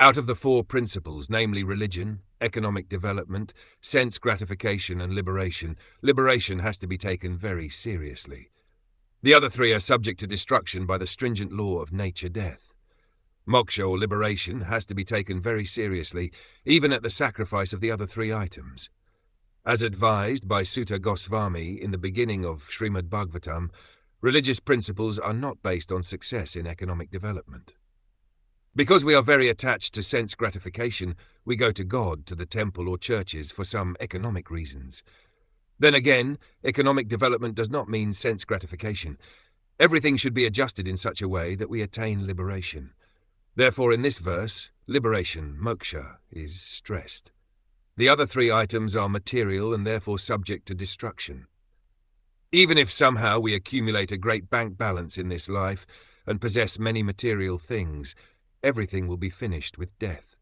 Out of the four principles, namely religion, economic development, sense gratification, and liberation, liberation has to be taken very seriously. The other three are subject to destruction by the stringent law of nature death. Moksha, or liberation, has to be taken very seriously, even at the sacrifice of the other three items. As advised by Sutta Goswami in the beginning of Srimad Bhagwatam, religious principles are not based on success in economic development. Because we are very attached to sense gratification, we go to God, to the temple or churches for some economic reasons. Then again, economic development does not mean sense gratification. Everything should be adjusted in such a way that we attain liberation. Therefore, in this verse, liberation, moksha, is stressed. The other three items are material and therefore subject to destruction. Even if somehow we accumulate a great bank balance in this life and possess many material things, everything will be finished with death.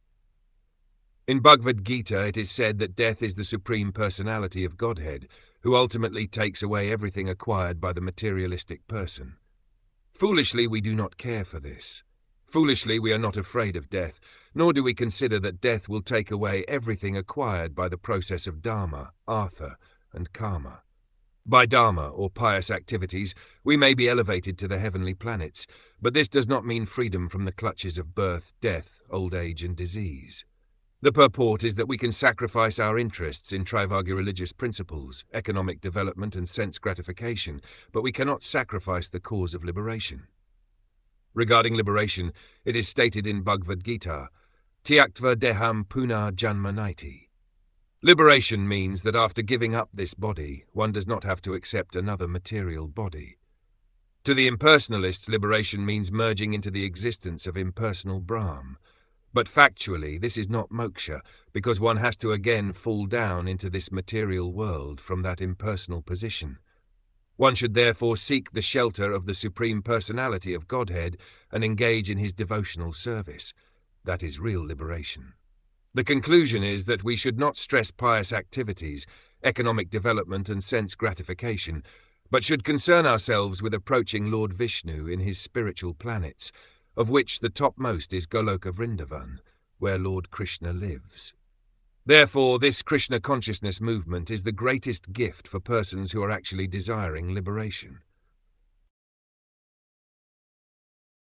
In Bhagavad Gita it is said that death is the supreme personality of Godhead, who ultimately takes away everything acquired by the materialistic person. Foolishly we do not care for this. Foolishly we are not afraid of death, nor do we consider that death will take away everything acquired by the process of dharma, artha, and karma. By dharma, or pious activities, we may be elevated to the heavenly planets, but this does not mean freedom from the clutches of birth, death, old age, and disease. The purport is that we can sacrifice our interests in Trivarga religious principles, economic development, and sense gratification, but we cannot sacrifice the cause of liberation. Regarding liberation, it is stated in Bhagavad Gita, Tyaktva deham puna janmanaiti. Liberation means that after giving up this body, one does not have to accept another material body. To the impersonalists, liberation means merging into the existence of impersonal Brahm. But factually, this is not moksha, because one has to again fall down into this material world from that impersonal position. One should therefore seek the shelter of the Supreme Personality of Godhead and engage in his devotional service. That is real liberation. The conclusion is that we should not stress pious activities, economic development, and sense gratification, but should concern ourselves with approaching Lord Vishnu in his spiritual planets, of which the topmost is Goloka Vrindavan, where Lord Krishna lives. Therefore, this Krishna consciousness movement is the greatest gift for persons who are actually desiring liberation.